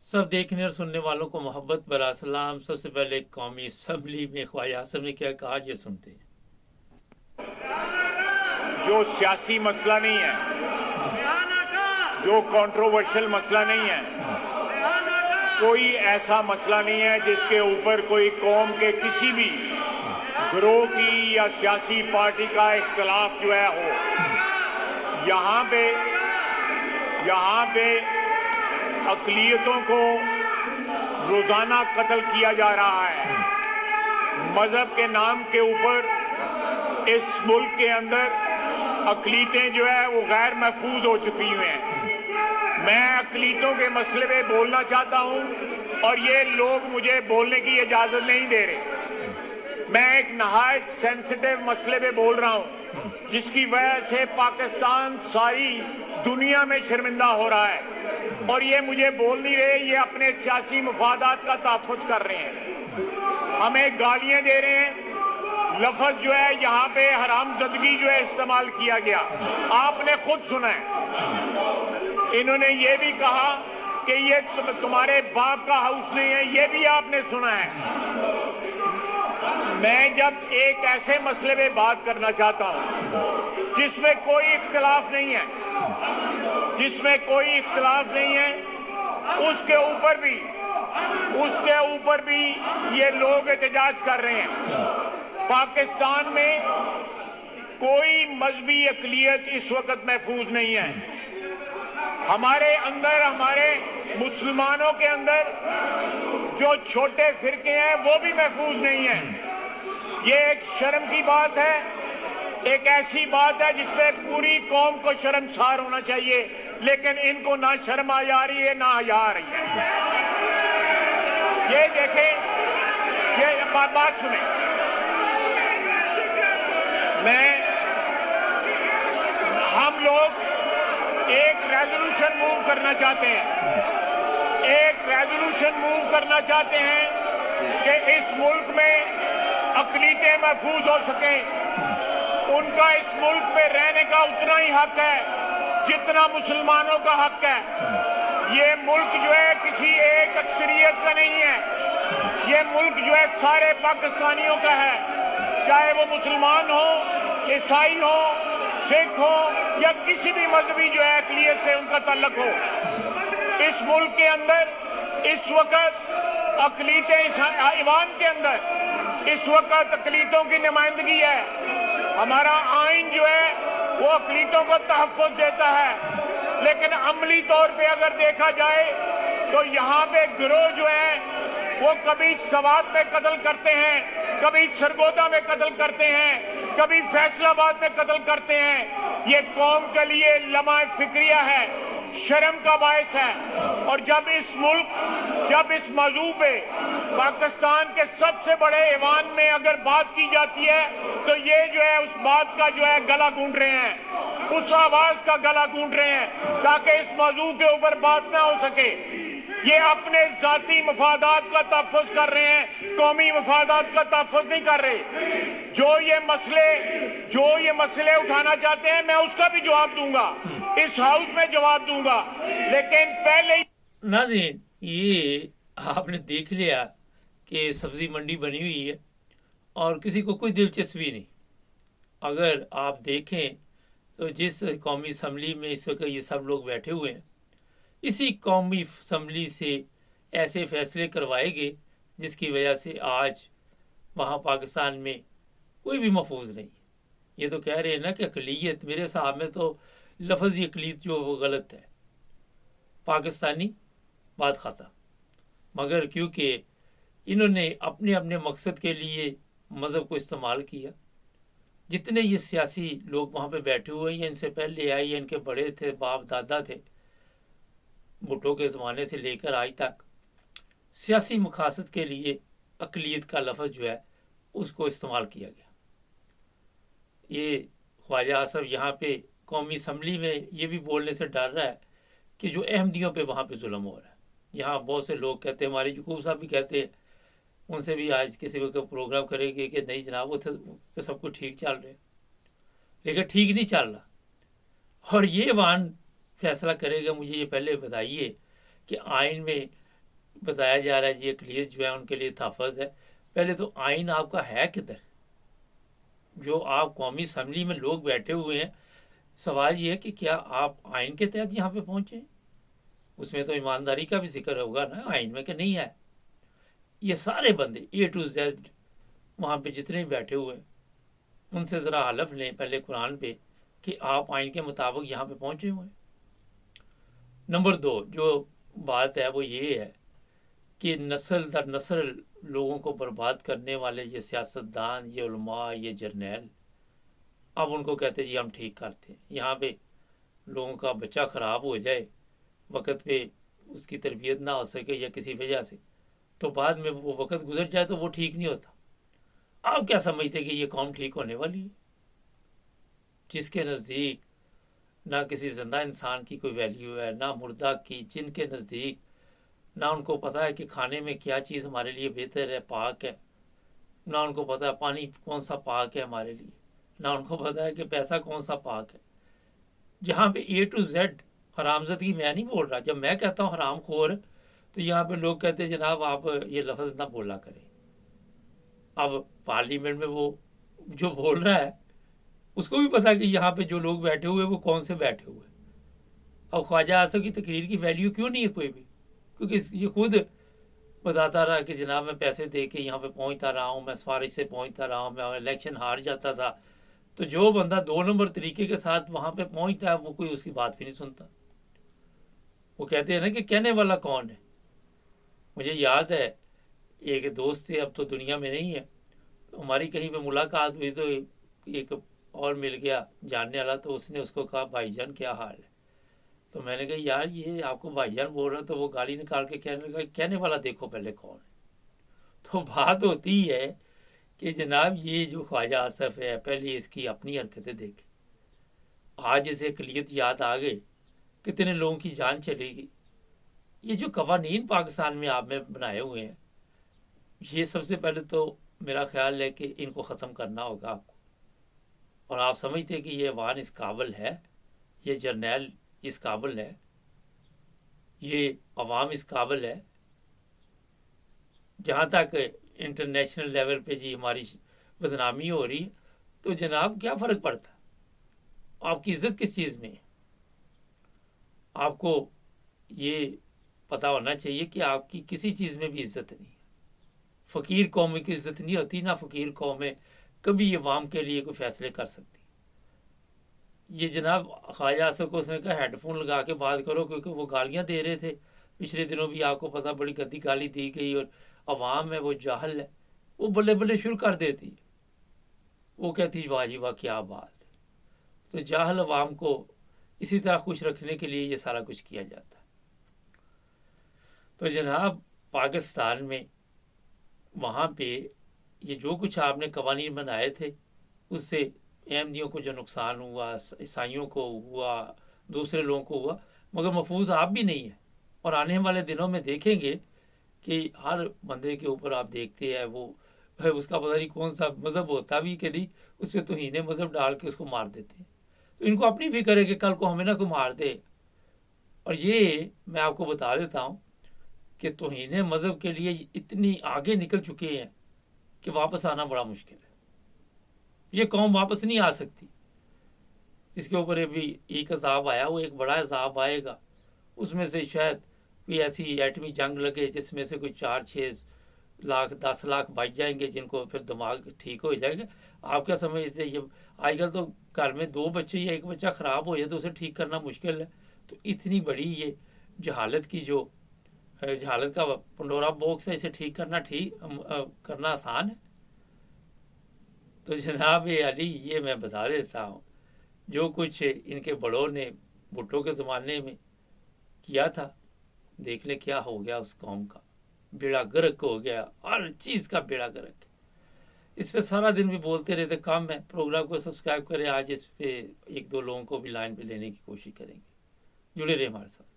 सब देखने और सुनने वालों को मोहब्बत भरा सलाम। सबसे पहले कौमी असम्बली में ख्वाजा आसिफ ने क्या कहा, ये सुनते हैं। जो सियासी मसला नहीं है, जो कंट्रोवर्शियल मसला नहीं है, कोई ऐसा मसला नहीं है जिसके ऊपर कोई कौम के किसी भी ग्रोह की या सियासी पार्टी का इख्तलाफ जो है हो। यहाँ पे अक़लियतों को रोजाना कत्ल किया जा रहा है। मजहब के नाम के ऊपर इस मुल्क के अंदर अक़लियतें जो है वो गैर महफूज हो चुकी हुई हैं। मैं अक़लियतों के मसले पे बोलना चाहता हूं और ये लोग मुझे बोलने की इजाजत नहीं दे रहे। मैं एक नहायत सेंसिटिव मसले पे बोल रहा हूं जिसकी वजह से पाकिस्तान सारी दुनिया में शर्मिंदा हो रहा है और ये मुझे बोल नहीं रहे, ये अपने सियासी मफादात का तहफ़्फ़ुज़ कर रहे हैं, हमें गालियां दे रहे हैं। लफ्ज़ जो है यहाँ पे हरामज़दगी जो है इस्तेमाल किया गया, आपने खुद सुना है। इन्होंने ये भी कहा कि ये तुम्हारे बाप का हाउस नहीं है, ये भी आपने सुना है। मैं जब एक ऐसे मसले पे बात करना चाहता हूं जिसमें कोई इख्तिलाफ नहीं है, उसके ऊपर भी ये लोग एहतजाज कर रहे हैं। पाकिस्तान में कोई मजहबी अक़लियत इस वक्त महफूज नहीं है। हमारे मुसलमानों के अंदर जो छोटे फिरके हैं वो भी महफूज नहीं है। ये एक शर्म की बात है, एक ऐसी बात है जिसमें पूरी कौम को शर्मसार होना चाहिए, लेकिन इनको ना शर्म आ रही है ना हया आ रही है। ये देखें, ये बात सुने। हम लोग एक रेजोल्यूशन मूव करना चाहते हैं कि इस मुल्क में अक़लियतें महफूज हो सकें। उनका इस मुल्क में रहने का उतना ही हक है जितना मुसलमानों का हक है। ये मुल्क जो है किसी एक अक्सरियत का नहीं है, ये मुल्क जो है सारे पाकिस्तानियों का है, चाहे वो मुसलमान हो, ईसाई हो, सिख हो या किसी भी मजहबी जो है अक़लियत से उनका ताल्लुक हो। इस मुल्क के अंदर इस वक्त अक़लियतें, ईवान के अंदर इस वक्त अक़लियतों की नुमाइंदगी है। हमारा आइन जो है वो अक़लियतों को तहफ़्फ़ुज़ देता है, लेकिन अमली तौर पे अगर देखा जाए तो यहाँ पे गिरोह जो है वो कभी सवात में कत्ल करते हैं, कभी सरगोदा में कत्ल करते हैं, कभी फैसलाबाद में कत्ल करते हैं। ये कौम के लिए लम्हा फिक्रिया है, शर्म का बायस है। और जब इस मौजू पे पाकिस्तान के सबसे बड़े ऐवान में अगर बात की जाती है तो ये जो है उस बात का जो है गला गूंद रहे हैं, उस आवाज का गला गूंद रहे हैं ताकि इस मौजू के ऊपर बात ना हो सके। ये अपने जाती मफादात का तहफ़्फ़ुज़ कर रहे हैं, कौमी मफादात का तहफ़्फ़ुज़ नहीं कर रहे। जो ये मसले उठाना चाहते हैं मैं उसका भी जवाब दूंगा, इस हाउस में जवाब दूंगा, लेकिन पहले नाज़रीन, ये आपने देख लिया कि सब्जी मंडी बनी हुई है और किसी को कोई दिलचस्पी नहीं। अगर आप देखें तो जिस कौमी असम्बली में इस वक्त ये सब लोग बैठे हुए हैं, इसी कौमी असम्बली से ऐसे फैसले करवाए गए जिसकी वजह से आज वहाँ पाकिस्तान में कोई भी महफूज नहीं। ये तो कह रहे हैं ना कि अक़लियत, मेरे हिसाब में तो लफ्ज़ी अक़लियत जो वो गलत है, पाकिस्तानी बात ख़त्म। मगर क्योंकि इन्होंने अपने अपने मकसद के लिए मज़हब को इस्तेमाल किया, जितने ये सियासी लोग वहाँ पे बैठे हुए हैं, इनसे पहले आए या इनके बड़े थे, बाप दादा थे, भुट्टो के ज़माने से लेकर आज तक सियासी मकासद के लिए अक़लियत का लफ्ज़ जो है उसको इस्तेमाल किया गया। ये ख्वाजा आसिफ यहाँ पे कौमी असम्बली में ये भी बोलने से डर रहा है कि जो अहमदियों पे वहाँ पे जुल्म हो रहा है। यहाँ बहुत से लोग कहते हैं, हमारे यकूब साहब भी कहते हैं, उनसे भी आज किसी वक्त प्रोग्राम करेंगे कि नहीं जनाब वो तो सब कुछ ठीक चल रहे, लेकिन ठीक नहीं चल रहा। और ये वान फैसला करेगा, मुझे ये पहले बताइए कि आइन में बताया जा रहा है जी अक़लियत जो है उनके लिए तहफ़्फ़ुज़ है। पहले तो आइन आपका है किधर? जो आप कौमी असम्बली में लोग बैठे हुए हैं, सवाल ये है कि क्या आप आइन के तहत यहाँ पे पहुँचे? उसमें तो ईमानदारी का भी जिक्र होगा ना आइन में कि नहीं है। ये सारे बंदे A to Z वहाँ पे जितने भी बैठे हुए हैं, उनसे ज़रा हलफ लें पहले कुरान पे कि आप आइन के मुताबिक यहाँ पे पहुँचे हुए हैं। नंबर 2 जो बात है वो ये है कि नस्ल दर नस्ल लोगों को बर्बाद करने वाले ये सियासतदान, ये उलमा, ये जर्नैल, अब उनको कहते जी हम ठीक करते हैं। यहाँ पे लोगों का बच्चा ख़राब हो जाए, वक़्त पे उसकी तरबियत ना हो सके या किसी वजह से, तो बाद में वो वक़्त गुजर जाए तो वो ठीक नहीं होता। आप क्या समझते कि ये कौम ठीक होने वाली है? जिसके नज़दीक ना किसी जिंदा इंसान की कोई वैल्यू है, ना मुर्दा की, जिनके नज़दीक ना उनको पता है कि खाने में क्या चीज़ हमारे लिए बेहतर है, पाक है, ना उनको पता है पानी कौन सा पाक है हमारे लिए, ना उनको पता है कि पैसा कौन सा पाक है। जहाँ पे A to Z हरामज़दगी मैं नहीं बोल रहा। जब मैं कहता हूँ हराम खोर, तो यहाँ पे लोग कहते हैं जनाब आप ये लफ्ज़ ना बोला करें। अब पार्लियामेंट में वो जो बोल रहा है उसको भी पता है कि यहाँ पे जो लोग बैठे हुए वो कौन से बैठे हुए। अब ख्वाजा आसिफ की तकरीर की वैल्यू क्यों नहीं है कोई भी? क्योंकि ये खुद बताता रहा कि जनाब मैं पैसे दे के यहाँ पे पहुँचता रहा हूँ, मैं सिफारिश से पहुँचता रहा हूँ, मैं इलेक्शन हार जाता था। तो जो बंदा 2 नंबर तरीके के साथ वहाँ पे पहुँचता है वो कोई उसकी बात भी नहीं सुनता। वो कहते हैं ना कि कहने वाला कौन है। मुझे याद है एक दोस्त थे, अब तो दुनिया में नहीं है, तो हमारी कहीं पे मुलाकात हुई तो एक और मिल गया जानने वाला, तो उसने उसको कहा भाईजान क्या हाल है? तो मैंने कहा यार ये आपको भाईजान बोल रहा, तो वो गाली निकाल के कहने लगा कहने वाला देखो पहले कौन है। तो बात होती है कि जनाब ये जो ख्वाजा आसिफ है पहले इसकी अपनी हरकतें देखे। आज इसे अक़लियत याद आ गई, कितने लोगों की जान चलेगी। ये जो कवानीन पाकिस्तान में आपने बनाए हुए हैं, ये सबसे पहले तो मेरा ख्याल है कि इनको ख़त्म करना होगा आपको। और आप समझते हैं कि ये अवान इस काबिल है, ये जर्नैल इस काबिल है, ये अवाम इस काबिल है? जहाँ तक इंटरनेशनल लेवल पे जी हमारी बदनामी हो रही है, तो जनाब क्या फ़र्क पड़ता है? आपकी इज्जत किस चीज़ में है? आपको ये पता होना चाहिए कि आपकी किसी चीज़ में भी इज्जत नहीं है। फ़कीर कौम की इज्जत नहीं होती, ना फ़कीर कौमें कभी अवाम के लिए कोई फैसले कर सकती। ये जनाब ख्वाजा आसिफ को उसने कहा हेडफोन लगा के बात करो, क्योंकि वो गालियां दे रहे थे। पिछले दिनों भी आपको पता बड़ी गंदी गाली दी गई, और अवाम है वो जाहल है, वो बल्ले बल्ले शुरू कर देती है। वो कहती वाह जी वाह क्या बात है। तो जाहल अवाम को इसी तरह खुश रखने के लिए ये सारा कुछ किया जाता है। तो जनाब पाकिस्तान में वहाँ पे ये जो कुछ आपने कवानीन बनाए थे, उससे अहमदियों को जो नुकसान हुआ, ईसाइयों को हुआ, दूसरे लोगों को हुआ, मगर महफूज आप भी नहीं है। और आने वाले दिनों में देखेंगे कि हर बंदे के ऊपर आप देखते हैं वो है उसका पता नहीं कौन सा मज़हब होता भी कि नहीं, उस पर तौहीन मज़हब डाल के उसको मार देते हैं। तो इनको अपनी फिक्र है कि कल को हमें ना कोई मार दे। और ये मैं आपको बता देता हूँ कि तौहीन मज़हब के लिए इतनी आगे निकल चुके हैं कि वापस आना बड़ा मुश्किल है। ये कौम वापस नहीं आ सकती। इसके ऊपर अभी एक अज़ाब आया, वो एक बड़ा अज़ाब आएगा, उसमें से शायद कोई ऐसी एटमी जंग लगे जिसमें से कोई 4-6 लाख 10 लाख बच जाएंगे, जिनको फिर दिमाग ठीक हो जाएगा। आप क्या समझते हैं? ये आजकल तो घर में 2 बच्चे या 1 बच्चा ख़राब हो जाए तो उसे ठीक करना मुश्किल है। तो इतनी बड़ी ये जहालत की जो जहालत का पंडोरा बॉक्स है, इसे ठीक करना करना आसान है। तो जनाब अली ये मैं बता देता हूँ, जो कुछ इनके बड़ों ने भुट्टो के ज़माने में किया था, देख ले क्या हो गया उस कौम का। बेड़ा गर्क हो गया, हर चीज़ का बेड़ा गर्क। इस पे सारा दिन भी बोलते रहते, काम है। प्रोग्राम को सब्सक्राइब करें। आज इस पे 1-2 लोगों को भी लाइन पे लेने की कोशिश करेंगे। जुड़े रहे हमारे साथ।